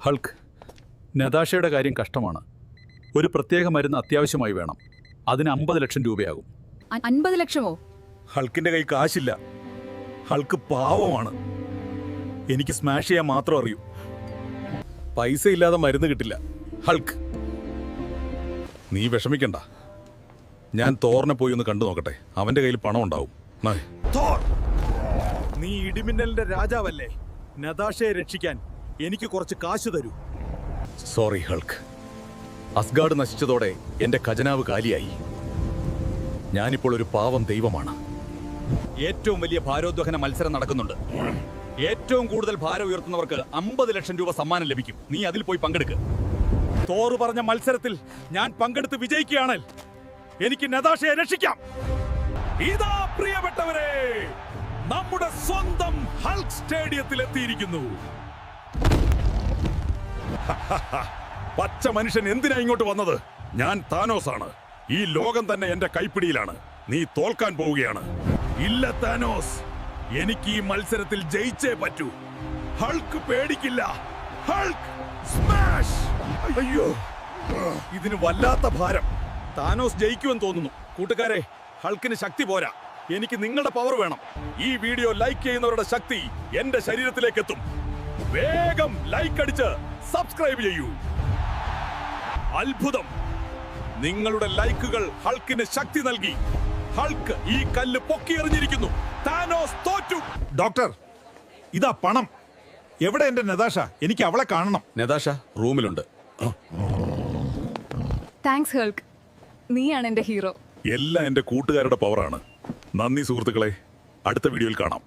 Hulk, നതാഷയുടെ കാര്യം കഷ്ടമാണ്. ഒരു പ്രത്യേക മരുന്ന് അത്യാവശ്യമായി വേണം. അതിന് 50 ലക്ഷം രൂപയാകും. 50 ലക്ഷമോ? ഹൾക്കിന്റെ കൈ കാശില്ല. ഹൾക്ക് പാവമാണ്. എനിക്ക് സ്മാഷ് ചെയ്യാൻ മാത്രം അറിയൂ. പൈസ ഇല്ലാതെ മരുന്ന് കിട്ടില്ല. ഹൾക്ക്, നീ വിഷമിക്കണ്ട. ഞാൻ തോറിനെ പോയി ഒന്ന് കണ്ടു നോക്കട്ടെ. അവന്റെ കയ്യിൽ പണം ഉണ്ടാവും. തോർ, നീ ഇടിമിന്നലിന്റെ രാജാവല്ലേ? നതാഷയെ രക്ഷിക്കാൻ എനിക്ക് കുറച്ച് കാശ് തരൂ. സോറി ഹൾക്ക്, അസ്ഗാർഡ് നശിച്ചതോടെ എന്റെ ഖജനാവ് കാലിയായി. ഞാനിപ്പോൾ ഒരു പാവം ദൈവമാണ്. ഏറ്റവും വലിയ ഭാരോദ്വഹന മത്സരം നടക്കുന്നുണ്ട്. ഏറ്റവും കൂടുതൽ ഭാരം ഉയർത്തുന്നവർക്ക് 50 ലക്ഷം രൂപ സമ്മാനം ലഭിക്കും. നീ അതിൽ പോയി പങ്കെടുക്ക്. തോറ് പറഞ്ഞ മത്സരത്തിൽ ഞാൻ പങ്കെടുത്ത് വിജയിക്കുകയാണെങ്കിൽ എനിക്ക് നതാഷയെ രക്ഷിക്കാം. ഇതാ പ്രിയപ്പെട്ടവരെ, നമ്മുടെ സ്വന്തം ഹൾക്ക് സ്റ്റേഡിയത്തിൽ എത്തിയിരിക്കുന്നു. പച്ച മനുഷ്യൻ എന്തിനാ ഇങ്ങോട്ട് വന്നത്? ഞാൻ താനോസ് ആണ്. ഈ ലോകം തന്നെ എന്റെ കൈപ്പിടിയിലാണ്. നീ തോൽക്കാൻ പോവുകയാണ്. ഇല്ല താനോസ്, എനിക്ക് ഈ മത്സരത്തിൽ ജയിച്ചേ പറ്റൂ. ഹൾക്ക് പേടിക്കില്ല. Hulk smash! അയ്യോ, ഇതിന് വല്ലാത്ത ഭാരം. താനോസ് ജയിക്കുമെന്ന് തോന്നുന്നു. കൂട്ടുകാരെ, ഹൾക്കിന് ശക്തി പോരാ. എനിക്ക് നിങ്ങളുടെ പവർ വേണം. ഈ വീഡിയോ ലൈക്ക് ചെയ്യുന്നവരുടെ ശക്തി എന്റെ ശരീരത്തിലേക്ക് എത്തും. വേഗം ലൈക്ക് അടിച്ച് സബ്സ്ക്രൈബ് ചെയ്യൂ. അത്ഭുതം! നിങ്ങളുടെ ലൈക്കുകൾ ഹൾക്കിന് ശക്തി നൽകി. ഹൾക്ക് ഈ കല്ല് പൊക്കിയെറിഞ്ഞിരിക്കുന്നു. താനോസ് തോറ്റു. ഡോക്ടർ, ഇതാ പണം. എവിടെ എന്റെ നതാഷ? എനിക്ക് അവളെ കാണണം. നതാഷ റൂമിലുണ്ട്. താങ്ക്സ് ഹൾക്ക്, നീയാണ് എന്റെ ഹീറോ. എല്ലാം എന്റെ കൂട്ടുകാരുടെ പവറാണ്. നന്ദി സുഹൃത്തുക്കളെ. അടുത്ത വീഡിയോയിൽ കാണാം.